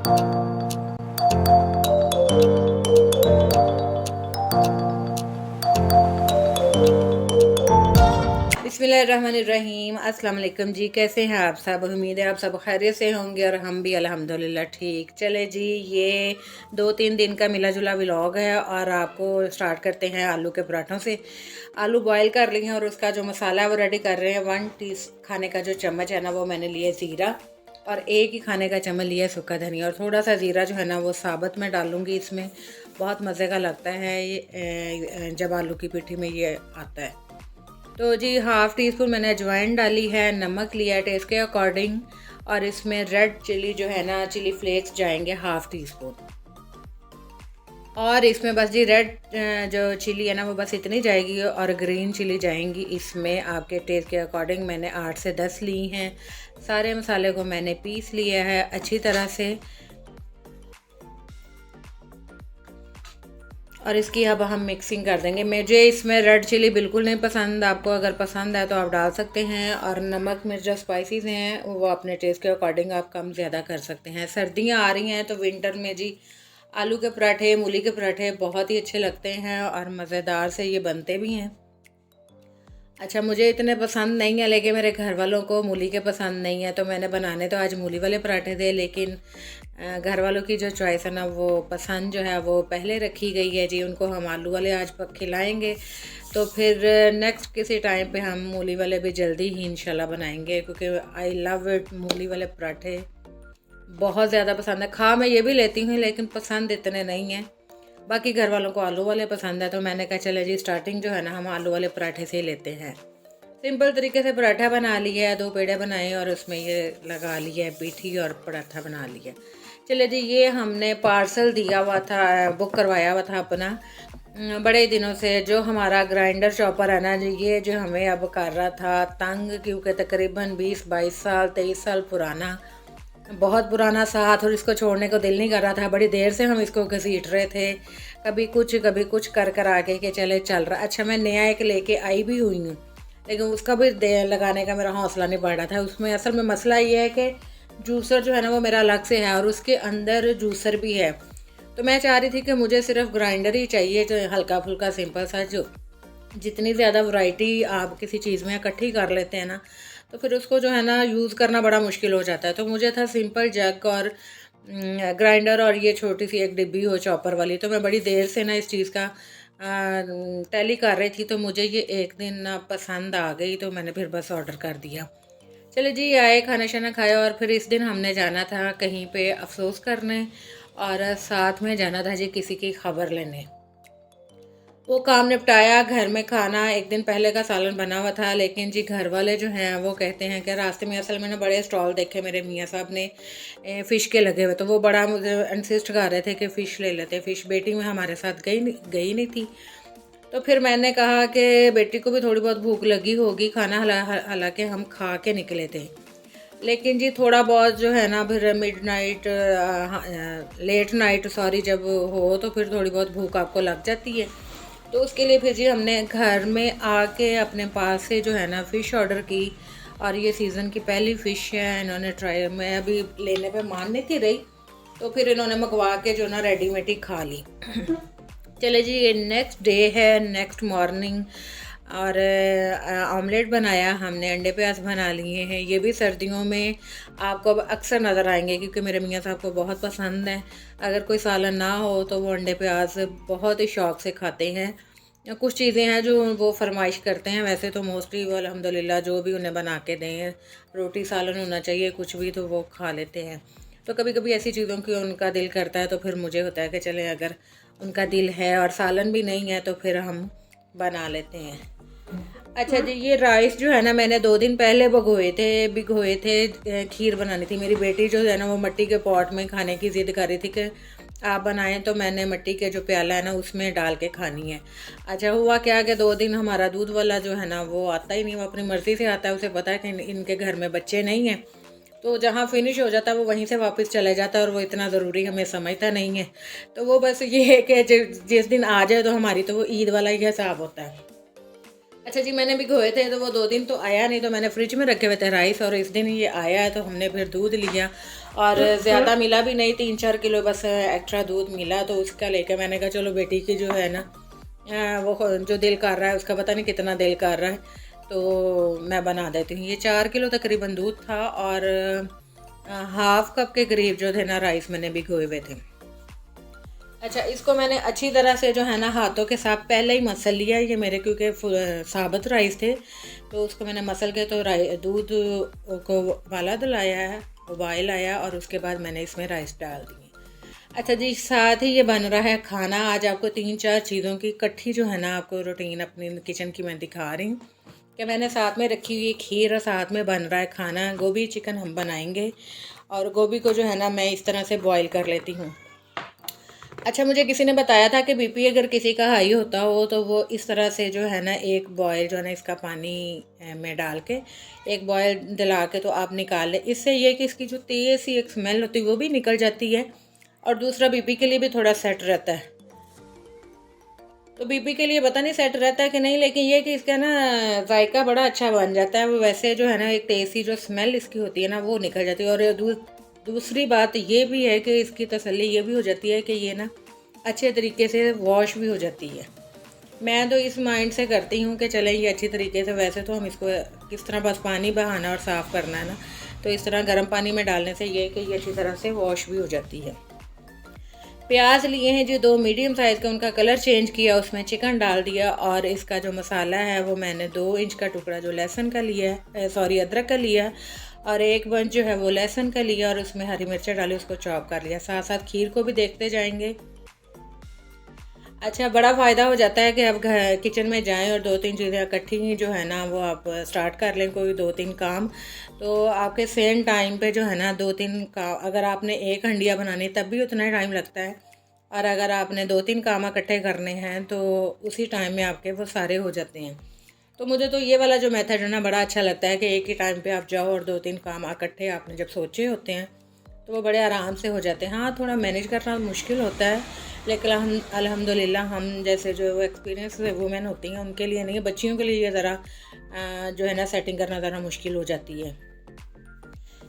बिस्मिल्लाहिर्रहमानिर्रहीम। अस्सलाम वालेकुम जी, कैसे हैं आप सब? उम्मीद है आप सब खैरियत से होंगे और हम भी अल्हम्दुलिल्लाह ठीक। चले जी, ये 2-3 दिन का मिला जुला व्लॉग है और आपको स्टार्ट करते हैं आलू के पराठों से। आलू बॉयल कर लिए हैं और उसका जो मसाला है वो रेडी कर रहे हैं। 1 टी खाने का जो चम्मच है ना, वो मैंने लिया ज़ीरा और 1 ही खाने का चम्मच लिया सूखा धनिया, और थोड़ा सा ज़ीरा जो है ना वो साबुत में डालूँगी इसमें। बहुत मज़े का लगता है ये जब आलू की पिट्ठी में ये आता है। तो जी, हाफ़ टी स्पून मैंने अजवाइन डाली है, नमक लिया है टेस्ट के अकॉर्डिंग, और इसमें रेड चिली जो है ना, चिली फ्लेक्स जाएंगे हाफ़ टी स्पून। और इसमें बस जी रेड जो चिली है ना वो बस इतनी जाएगी, और ग्रीन चिली जाएंगी इसमें आपके टेस्ट के अकॉर्डिंग। मैंने 8 से 10 ली हैं। सारे मसाले को मैंने पीस लिया है अच्छी तरह से, और इसकी अब हम मिक्सिंग कर देंगे। मुझे इसमें रेड चिली बिल्कुल नहीं पसंद, आपको अगर पसंद है तो आप डाल सकते हैं। और नमक मिर्च जो स्पाइसेस हैं वो अपने टेस्ट के अकॉर्डिंग आप कम ज़्यादा कर सकते हैं। सर्दियाँ आ रही हैं तो विंटर में जी आलू के पराठे, मूली के पराठे बहुत ही अच्छे लगते हैं और मज़ेदार से ये बनते भी हैं। अच्छा, मुझे इतने पसंद नहीं है, लेकिन मेरे घर वालों को मूली के पसंद नहीं है, तो मैंने बनाने तो आज मूली वाले पराठे थे, लेकिन घर वालों की जो चॉइस है ना, वो पसंद जो है वो पहले रखी गई है जी। उनको हम आलू वाले आज खिलाएंगे, तो फिर नेक्स्ट किसी टाइम पे हम मूली वाले भी जल्दी ही इंशाल्लाह बनाएंगे, क्योंकि आई लव इट। मूली वाले पराठे बहुत ज़्यादा पसंद है। खा मैं ये भी लेती हूँ, लेकिन पसंद इतने नहीं हैं। बाकी घर वालों को आलू वाले पसंद है, तो मैंने कहा चले जी स्टार्टिंग जो है ना हम आलू वाले पराठे से ही लेते हैं। सिंपल तरीके से पराठा बना लिया है, 2 पेड़े बनाए और उसमें ये लगा लिया है पीठी और पराठा बना लिया। चले जी, ये हमने पार्सल दिया हुआ था, बुक करवाया हुआ था अपना बड़े दिनों से। जो हमारा ग्राइंडर चॉपर है ना जी, ये जो हमें अब कर रहा था तंग, क्योंकि तकरीबन 20-22 साल 23 साल पुराना, बहुत पुराना साथ, और इसको छोड़ने को दिल नहीं कर रहा था। बड़ी देर से हम इसको घसीट रहे थे, कभी कुछ कर आके कि चले चल रहा। अच्छा, मैं नया एक लेके आई भी हुई हूँ, लेकिन उसका भी लगाने का मेरा हौसला नहीं बढ़ रहा था। उसमें असल में मसला ये है कि जूसर जो है ना वो मेरा अलग से है और उसके अंदर जूसर भी है। तो मैं चाह रही थी कि मुझे सिर्फ ग्राइंडर ही चाहिए, जो हल्का फुल्का सिंपल सा, जो जितनी ज़्यादा वैरायटी आप किसी चीज़ में इकट्ठी कर लेते हैं ना, तो फिर उसको जो है ना यूज़ करना बड़ा मुश्किल हो जाता है। तो मुझे था सिंपल जग और ग्राइंडर, और ये छोटी सी एक डिब्बी हो चॉपर वाली। तो मैं बड़ी देर से ना इस चीज़ का टैली कर रही थी, तो मुझे ये एक दिन ना पसंद आ गई, तो मैंने फिर बस ऑर्डर कर दिया। चले जी, आए, खाना शाना खाया, और फिर इस दिन हमने जाना था कहीं पे अफसोस करने, और साथ में जाना था जी किसी की खबर लेने। वो काम निपटाया, घर में खाना एक दिन पहले का सालन बना हुआ था, लेकिन जी घर वाले जो हैं वो कहते हैं कि रास्ते में असल में ना बड़े स्टॉल देखे मेरे मियाँ साहब ने फ़िश के लगे हुए, तो वो बड़ा मुझे इंसिस्ट कर रहे थे कि फ़िश ले लेते। फ़िश बेटी में हमारे साथ गई नहीं थी, तो फिर मैंने कहा कि बेटी को भी थोड़ी बहुत भूख लगी होगी, खाना हालांकि हम खा के निकले थे, लेकिन जी थोड़ा बहुत जो है ना फिर midnight, late night sorry, जब हो तो फिर थोड़ी बहुत भूख आपको लग जाती है। तो उसके लिए फिर जी हमने घर में आके अपने पास से जो है ना फ़िश ऑर्डर की, और ये सीज़न की पहली फ़िश है। इन्होंने ट्राई, मैं अभी लेने पे मान नहीं थी रही, तो फिर इन्होंने मंगवा के जो ना रेडीमेड ही खा ली। चले जी, ये नेक्स्ट डे है, नेक्स्ट मॉर्निंग, और ऑमलेट बनाया हमने, अंडे प्याज बना लिए हैं। ये भी सर्दियों में आपको अब अक्सर नज़र आएंगे, क्योंकि मेरे मियाँ साहब को बहुत पसंद है। अगर कोई सालन ना हो तो वो अंडे प्याज बहुत ही शौक़ से खाते हैं। कुछ चीज़ें हैं जो वो फरमाइश करते हैं, वैसे तो मोस्टली वो अल्हम्दुलिल्लाह जो भी उन्हें बना के दें, रोटी सालन होना चाहिए, कुछ भी, तो वो खा लेते हैं। तो कभी कभी ऐसी चीज़ों की उनका दिल करता है, तो फिर मुझे होता है कि चलें, अगर उनका दिल है और सालन भी नहीं है तो फिर हम बना लेते हैं। अच्छा जी, ये राइस जो है ना मैंने 2 दिन पहले भिगोए थे। खीर बनानी थी। मेरी बेटी जो है ना वो मिट्टी के पॉट में खाने की ज़िद कर रही थी कि आप बनाएं, तो मैंने मिट्टी के जो प्याला है ना उसमें डाल के खानी है। अच्छा, हुआ क्या कि 2 दिन हमारा दूध वाला जो है ना वो आता ही नहीं, वो अपनी मर्ज़ी से आता है। उसे पता है कि इनके घर में बच्चे नहीं हैं, तो जहाँ फिनिश हो जाता है वो वहीं से वापस चले जाता है, और वो इतना ज़रूरी हमें समझता नहीं है। तो वो बस ये है कि जिस दिन आ जाए तो हमारी तो वो ईद वाला ही हिसाब होता है। अच्छा जी, मैंने भिगोए थे तो वो 2 दिन तो आया नहीं, तो मैंने फ्रिज में रखे हुए थे राइस, और इस दिन ये आया है तो हमने फिर दूध लिया, और ज़्यादा मिला भी नहीं, 3-4 किलो बस एक्स्ट्रा दूध मिला, तो उसका लेकर मैंने कहा चलो बेटी की जो है ना वो जो दिल कर रहा है उसका पता नहीं कितना दिल कर रहा है, तो मैं बना देती हूँ। ये 4 किलो तकरीबन दूध था, और हाफ कप के करीब जो थे ना राइस मैंने भिगोए हुए थे। अच्छा, इसको मैंने अच्छी तरह से जो है ना हाथों के साथ पहले ही मसल लिया। ये मेरे क्योंकि साबुत राइस थे, तो उसको मैंने मसल के तो दूध को वाला दिलाया है, उबाल आया, और उसके बाद मैंने इसमें राइस डाल दिए। अच्छा जी, साथ ही ये बन रहा है खाना। आज आपको 3-4 चीज़ों की इकट्ठी जो है ना आपको रूटीन अपनी किचन की मैं दिखा रही हूँ कि मैंने साथ में रखी हुई खीर, और साथ में बन रहा है खाना। गोभी चिकन हम बनाएंगे, और गोभी को जो है ना मैं इस तरह से बॉईल कर लेती हूँ। अच्छा, मुझे किसी ने बताया था कि बीपी अगर किसी का हाई होता हो तो वो इस तरह से जो है ना एक बॉयल जो है ना इसका पानी में डाल के एक बॉयल दिला के तो आप निकाल लें। इससे ये कि इसकी जो तेज़ सी एक स्मेल होती है वो भी निकल जाती है, और दूसरा बीपी के लिए भी थोड़ा सेट रहता है। तो बीपी के लिए पता नहीं सेट रहता है कि नहीं, लेकिन ये कि इसका ना जायका बड़ा अच्छा बन जाता है। वो वैसे जो है ना एक तेज़ सी जो स्मेल इसकी होती है ना वो निकल जाती है। और दूसरी बात ये भी है कि इसकी तसल्ली ये भी हो जाती है कि ये ना अच्छे तरीके से वॉश भी हो जाती है। मैं तो इस माइंड से करती हूँ कि चलें ये अच्छी तरीके से, वैसे तो हम इसको किस तरह बस पानी बहाना और साफ़ करना है ना, तो इस तरह गर्म पानी में डालने से ये कि ये अच्छी तरह से वॉश भी हो जाती है। प्याज लिए हैं जो 2 मीडियम साइज़ का, उनका कलर चेंज किया, उसमें चिकन डाल दिया, और इसका जो मसाला है वो मैंने 2 इंच का टुकड़ा जो लहसुन का लिया है, सॉरी अदरक का लिया, और 1 बंच जो है वो लहसुन का लिया, और उसमें हरी मिर्चें डाली, उसको चॉप कर लिया। साथ साथ खीर को भी देखते जाएंगे। अच्छा, बड़ा फ़ायदा हो जाता है कि आप किचन में जाएं और 2-3 चीज़ें इकट्ठी जो है ना वो आप स्टार्ट कर लें, कोई 2-3 काम, तो आपके सेम टाइम पे जो है ना 2-3 का, अगर आपने 1 हंडिया बनानी तब भी उतना ही टाइम लगता है, और अगर आपने 2-3 काम इकट्ठे करने हैं तो उसी टाइम में आपके वो सारे हो जाते हैं। तो मुझे तो ये वाला जो मेथड है ना बड़ा अच्छा लगता है कि एक ही टाइम पे आप जाओ और 2-3 काम इकट्ठे आपने जब सोचे होते हैं तो वो बड़े आराम से हो जाते हैं। हाँ, थोड़ा मैनेज करना मुश्किल होता है, लेकिन हम अल्हम्दुलिल्लाह हम जैसे जो एक्सपीरियंस वुमेन होती हैं उनके लिए नहीं, बच्चियों के लिए ये ज़रा जो है ना सेटिंग करना ज़रा मुश्किल हो जाती है,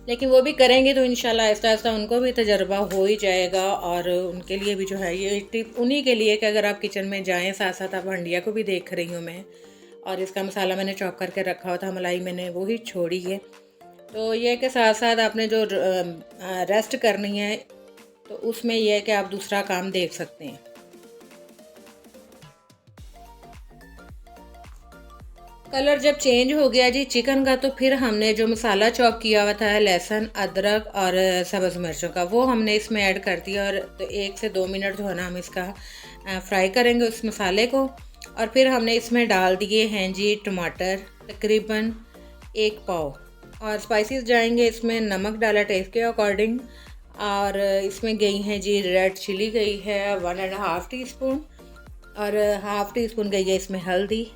लेकिन वो भी करेंगे तो इंशाल्लाह आहिस्ता आहिस्ता उनको भी तजर्बा हो ही जाएगा। और उनके लिए भी जो है ये टिप उन्हीं के लिए कि अगर आप किचन में जाएँ, साथ साथ आप हंडिया को भी देख रही हूँ मैं, और इसका मसाला मैंने चॉप करके रखा हुआ था, मलाई मैंने वो ही छोड़ी है। तो ये के साथ साथ आपने जो रेस्ट करनी है तो उसमें यह है कि आप दूसरा काम देख सकते हैं। कलर जब चेंज हो गया जी चिकन का, तो फिर हमने जो मसाला चॉप किया हुआ था लहसुन अदरक और सब्ज़ मिर्चों का, वो हमने इसमें ऐड कर दिया, और तो 1 से 2 मिनट जो है ना हम इसका फ्राई करेंगे उस मसाले को। और फिर हमने इसमें डाल दिए हैं जी टमाटर तकरीबन 1 पाव, और स्पाइसेस जाएंगे इसमें, नमक डाला टेस्ट के अकॉर्डिंग, और इसमें गई हैं जी रेड चिली गई है 1.5 टीस्पून, और हाफ़ टी स्पून गई है इसमें हल्दी।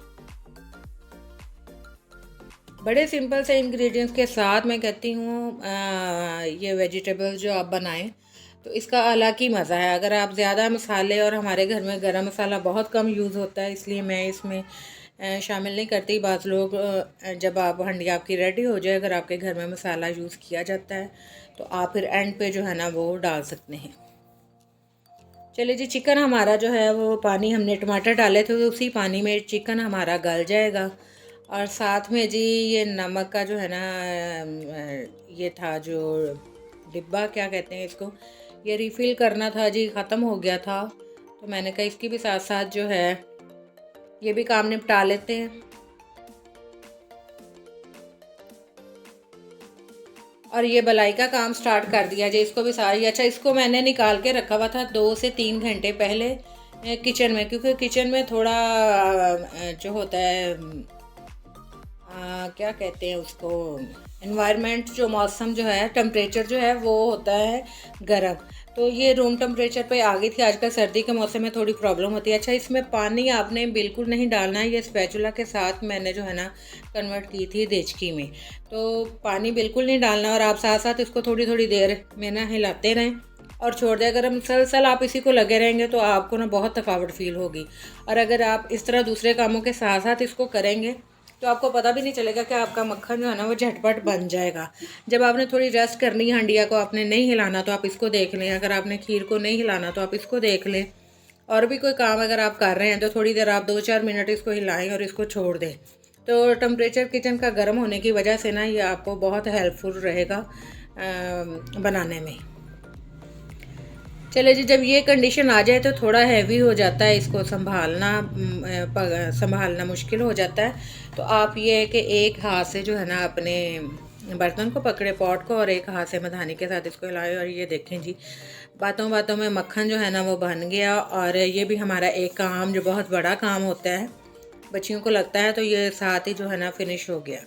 बड़े सिंपल से इंग्रेडिएंट्स के साथ मैं कहती हूँ ये वेजिटेबल्स जो आप बनाएं तो इसका अलग ही मज़ा है। अगर आप ज़्यादा मसाले, और हमारे घर में गरम मसाला बहुत कम यूज़ होता है इसलिए मैं इसमें शामिल नहीं करती। बाज़ लोग जब आप हंडी आपकी रेडी हो जाए, अगर आपके घर में मसाला यूज़ किया जाता है तो आप फिर एंड पे जो है ना वो डाल सकते हैं। चलिए जी, चिकन हमारा जो है वो पानी हमने टमाटर डाले थे तो उसी पानी में चिकन हमारा गल जाएगा। और साथ में जी ये नमक का जो है ना ये था जो डिब्बा क्या कहते हैं इसको, ये रिफ़िल करना था जी, ख़त्म हो गया था, तो मैंने कहा इसकी भी साथ साथ जो है ये भी काम निपटा लेते हैं। और ये बलाई का काम स्टार्ट कर दिया जी, इसको भी सारी। अच्छा, इसको मैंने निकाल के रखा हुआ था 2 से 3 घंटे पहले किचन में, क्योंकि किचन में थोड़ा जो होता है क्या कहते हैं उसको, एनवायरनमेंट जो मौसम जो है, टेम्परेचर जो है वो होता है गर्म, तो ये रूम टेम्परेचर पे आ गई थी। आजकल सर्दी के मौसम में थोड़ी प्रॉब्लम होती है। अच्छा, इसमें पानी आपने बिल्कुल नहीं डालना है, ये स्पैचुला के साथ मैंने जो है ना कन्वर्ट की थी देचकी में, तो पानी बिल्कुल नहीं डालना, और आप साथ साथ इसको थोड़ी थोड़ी देर में ना हिलाते रहें, और छोड़ दें। अगर मुसलसल आप इसी को लगे रहेंगे तो आपको ना बहुत थकावट फील होगी। और अगर आप इस तरह दूसरे कामों के साथ साथ इसको करेंगे तो आपको पता भी नहीं चलेगा कि आपका मक्खन जो है ना वो झटपट बन जाएगा। जब आपने थोड़ी रेस्ट करनी है, हंडिया को आपने नहीं हिलाना तो आप इसको देख लें। अगर आपने खीर को नहीं हिलाना तो आप इसको देख लें। और भी कोई काम अगर आप कर रहे हैं तो थोड़ी देर आप 2-4 मिनट इसको हिलाएं और इसको छोड़ दें। तो टेम्परेचर किचन का गर्म होने की वजह से ना ये आपको बहुत हेल्पफुल रहेगा बनाने में। चले जी, जब ये कंडीशन आ जाए तो थोड़ा हैवी हो जाता है, इसको संभालना मुश्किल हो जाता है। तो आप ये है कि एक हाथ से जो है ना अपने बर्तन को पकड़े, पॉट को, और एक हाथ से मधानी के साथ इसको हिलाएं। और ये देखें जी, बातों बातों में मक्खन जो है ना वो बन गया। और ये भी हमारा एक काम जो बहुत बड़ा काम होता है, बच्चियों को लगता है, तो ये साथ ही जो है ना फिनिश हो गया।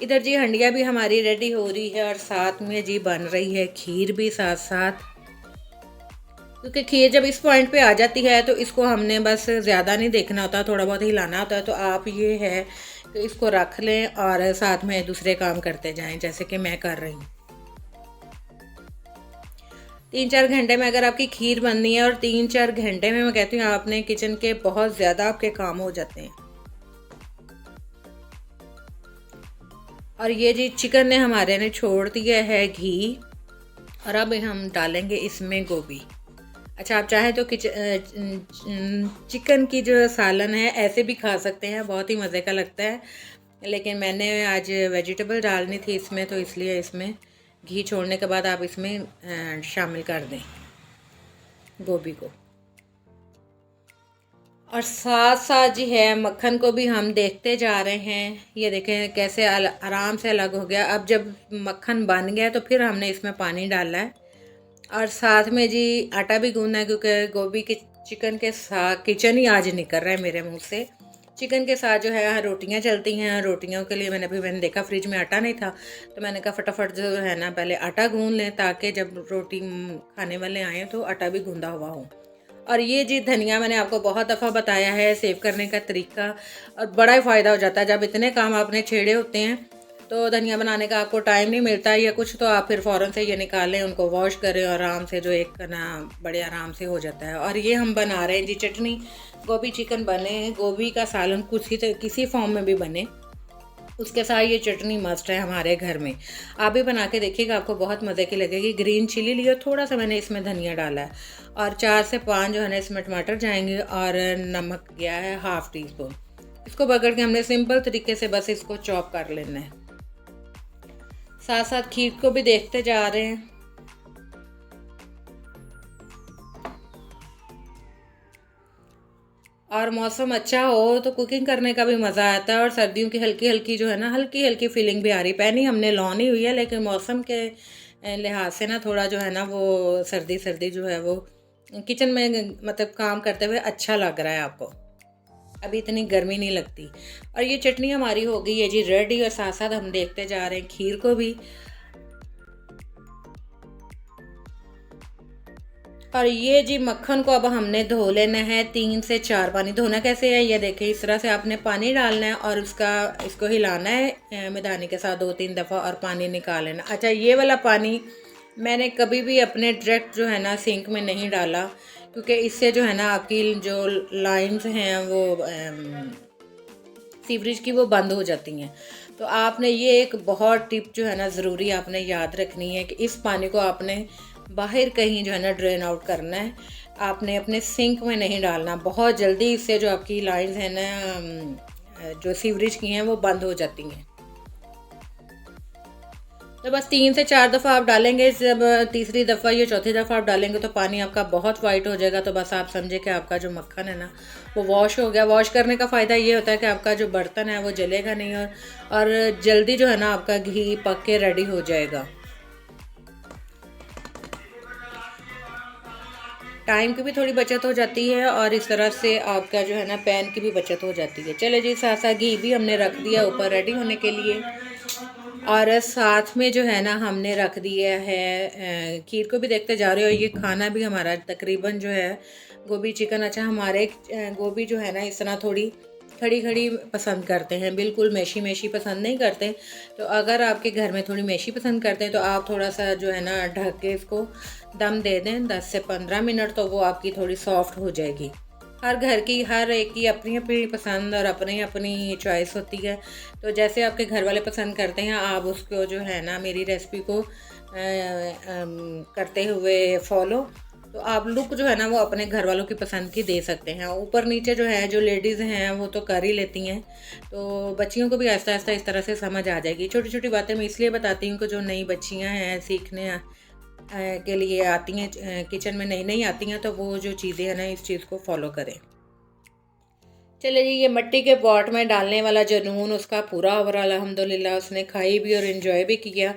इधर जी हंडिया भी हमारी रेडी हो रही है और साथ में जी बन रही है खीर भी साथ साथ। क्योंकि खीर जब इस पॉइंट पे आ जाती है तो इसको हमने बस ज़्यादा नहीं देखना होता, थोड़ा बहुत हिलाना होता है। तो आप ये है कि इसको रख लें और साथ में दूसरे काम करते जाएं, जैसे कि मैं कर रही हूँ। 3-4 घंटे में अगर आपकी खीर बननी है, और 3-4 घंटे में मैं कहती हूँ आपने किचन के बहुत ज़्यादा आपके काम हो जाते हैं। और ये जी चिकन ने हमारे ने छोड़ दिया है घी, और अब हम डालेंगे इसमें गोभी। अच्छा, आप चाहें तो चिकन की जो सालन है ऐसे भी खा सकते हैं, बहुत ही मज़े का लगता है। लेकिन मैंने आज वेजिटेबल डालनी थी इसमें, तो इसलिए इसमें घी छोड़ने के बाद आप इसमें शामिल कर दें गोभी को। और साथ साथ जी है मक्खन को भी हम देखते जा रहे हैं। ये देखें कैसे आराम से अलग हो गया। अब जब मक्खन बन गया तो फिर हमने इसमें पानी डाला है, और साथ में जी आटा भी गूंदना है, क्योंकि गोभी के चिकन के साथ किचन ही आज निकल रहा है मेरे मुंह से। चिकन के साथ जो है रोटियां चलती हैं। रोटियों के लिए मैंने देखा फ्रिज में आटा नहीं था, तो मैंने कहा फटाफट जो है ना पहले आटा गूंद लें, ताकि जब रोटी खाने वाले आएँ तो आटा भी गूंदा हुआ हो। और ये जी धनिया मैंने आपको बहुत दफ़ा बताया है सेव करने का तरीका, और बड़ा ही फ़ायदा हो जाता है। जब इतने काम आपने छेड़े होते हैं तो धनिया बनाने का आपको टाइम नहीं मिलता या कुछ, तो आप फिर फ़ौरन से ये निकालें, उनको वॉश करें और आराम से जो एक ना बड़े आराम से हो जाता है। और ये हम बना रहे हैं जी चटनी। गोभी चिकन बने, गोभी का सालन किसी फॉर्म में भी बने, उसके साथ ये चटनी मस्ट है हमारे घर में। आप भी बना के देखिएगा, आपको बहुत मज़े की लगेगी। ग्रीन चिली लियो, थोड़ा सा मैंने इसमें धनिया डाला है, और 4 से 5 जो है ना इसमें टमाटर जाएंगे, और नमक गया है ½ टीस्पून। इसको पकड़ के हमने सिंपल तरीके से बस इसको चॉप कर लेना है। साथ साथ खीर को भी देखते जा रहे हैं। और मौसम अच्छा हो तो कुकिंग करने का भी मज़ा आता है। और सर्दियों की हल्की हल्की जो है ना हल्की हल्की फीलिंग भी आ रही। पहनी हमने लॉन ही हुई है, लेकिन मौसम के लिहाज से ना थोड़ा जो है ना वो सर्दी सर्दी जो है वो किचन में मतलब काम करते हुए अच्छा लग रहा है आपको। अभी इतनी गर्मी नहीं लगती। और ये चटनी हमारी हो गई है जी रेडी, और साथ साथ हम देखते जा रहे हैं खीर को भी। और ये जी मक्खन को अब हमने धो लेना है 3 से 4 पानी। धोना कैसे है ये देखें, इस तरह से आपने पानी डालना है और इसको हिलाना है मैदानी के साथ 2-3 दफ़ा, और पानी निकाल लेना। अच्छा, ये वाला पानी मैंने कभी भी अपने डायरेक्ट जो है ना सिंक में नहीं डाला, क्योंकि इससे जो है ना आपकी जो लाइंस हैं वो सीवरेज की वो बंद हो जाती हैं। तो आपने ये एक बहुत टिप जो है ना ज़रूरी आपने याद रखनी है कि इस पानी को आपने बाहर कहीं जो है ना ड्रेन आउट करना है, आपने अपने सिंक में नहीं डालना। बहुत जल्दी इससे जो आपकी लाइंस हैं ना जो सीवरेज की हैं वो बंद हो जाती हैं। तो बस 3 से 4 दफ़ा आप डालेंगे, जब तीसरी दफ़ा या चौथी दफ़ा आप डालेंगे तो पानी आपका बहुत वाइट हो जाएगा। तो बस आप समझे कि आपका जो मक्खन है ना वो वॉश हो गया। वॉश करने का फ़ायदा ये होता है कि आपका जो बर्तन है वो जलेगा नहीं, और जल्दी जो है ना आपका घी पक के रेडी हो जाएगा। टाइम की भी थोड़ी बचत हो जाती है, और इस तरह से आपका जो है ना पैन की भी बचत हो जाती है। चले जी, साथ साथ घी भी हमने रख दिया ऊपर रेडी होने के लिए, और साथ में जो है ना हमने रख दिया है खीर को भी देखते जा रहे हो। ये खाना भी हमारा तकरीबन जो है गोभी चिकन। अच्छा, हमारे गोभी जो है ना इस तरह थोड़ी खड़ी खड़ी पसंद करते हैं, बिल्कुल मेशी मेशी पसंद नहीं करते। तो अगर आपके घर में थोड़ी मेशी पसंद करते हैं तो आप थोड़ा सा जो है ना ढक के इसको दम दे दें 10 से 15 मिनट, तो वो आपकी थोड़ी सॉफ्ट हो जाएगी। हर घर की हर एक की अपनी अपनी पसंद और अपनी अपनी चॉइस होती है। तो जैसे आपके घर वाले पसंद करते हैं आप उसको जो है ना मेरी रेसिपी को करते हुए फॉलो, तो आप लुक जो है ना वो अपने घर वालों की पसंद की दे सकते हैं। ऊपर नीचे जो है जो लेडीज़ हैं वो तो कर ही लेती हैं, तो बच्चियों को भी आहिस्ता आहिस्ता इस तरह से समझ आ जाएगी। छोटी छोटी बातें मैं इसलिए बताती हूँ कि जो नई बच्चियाँ हैं सीखने के लिए आती हैं, किचन में नई नई आती हैं, तो वो जो चीज़ें हैं ना इस चीज़ को फॉलो करें। चलिए जी, ये मिट्टी के पॉट में डालने वाला जुनून उसका पूरा ओवरऑल अल्हम्दुलिल्लाह उसने खाई भी और इन्जॉय भी किया।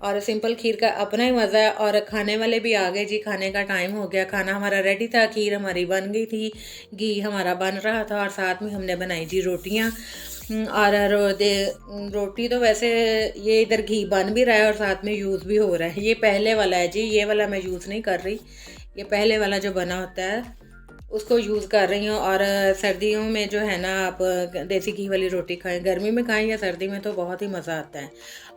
और सिंपल खीर का अपना ही मज़ा है। और खाने वाले भी आ गए जी, खाने का टाइम हो गया, खाना हमारा रेडी था, खीर हमारी बन गई थी, घी हमारा बन रहा था और साथ में हमने बनाई जी रोटियाँ। और रोटी तो वैसे ये इधर घी बन भी रहा है और साथ में यूज़ भी हो रहा है। ये पहले वाला है जी, ये वाला मैं यूज़ नहीं कर रही, ये पहले वाला जो बना होता है उसको यूज़ कर रही हूँ। और सर्दियों में जो है ना आप देसी घी वाली रोटी खाएं, गर्मी में खाएं या सर्दी में, तो बहुत ही मज़ा आता है।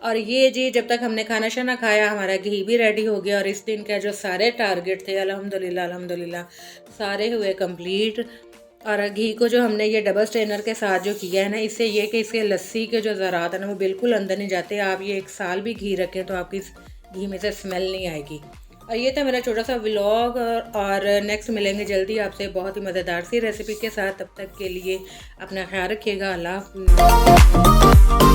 और ये जी जब तक हमने खाना शाना खाया हमारा घी भी रेडी हो गया और इस दिन का जो सारे टारगेट थे अल्हम्दुलिल्लाह अल्हम्दुलिल्लाह सारे हुए कंप्लीट। और घी को जो हमने ये डबल स्ट्रेनर के साथ जो किया है ना, इससे ये कि इसके लस्सी के जो ज़रात है ना वो बिल्कुल अंदर नहीं जाते। आप ये 1 साल भी घी रखें तो आपकी घी में से स्मेल नहीं आएगी। और ये था मेरा छोटा सा व्लॉग, और नेक्स्ट मिलेंगे जल्दी आपसे बहुत ही मज़ेदार सी रेसिपी के साथ। तब तक के लिए अपना ख्याल रखिएगा। अल्लाह हाफ़िज़।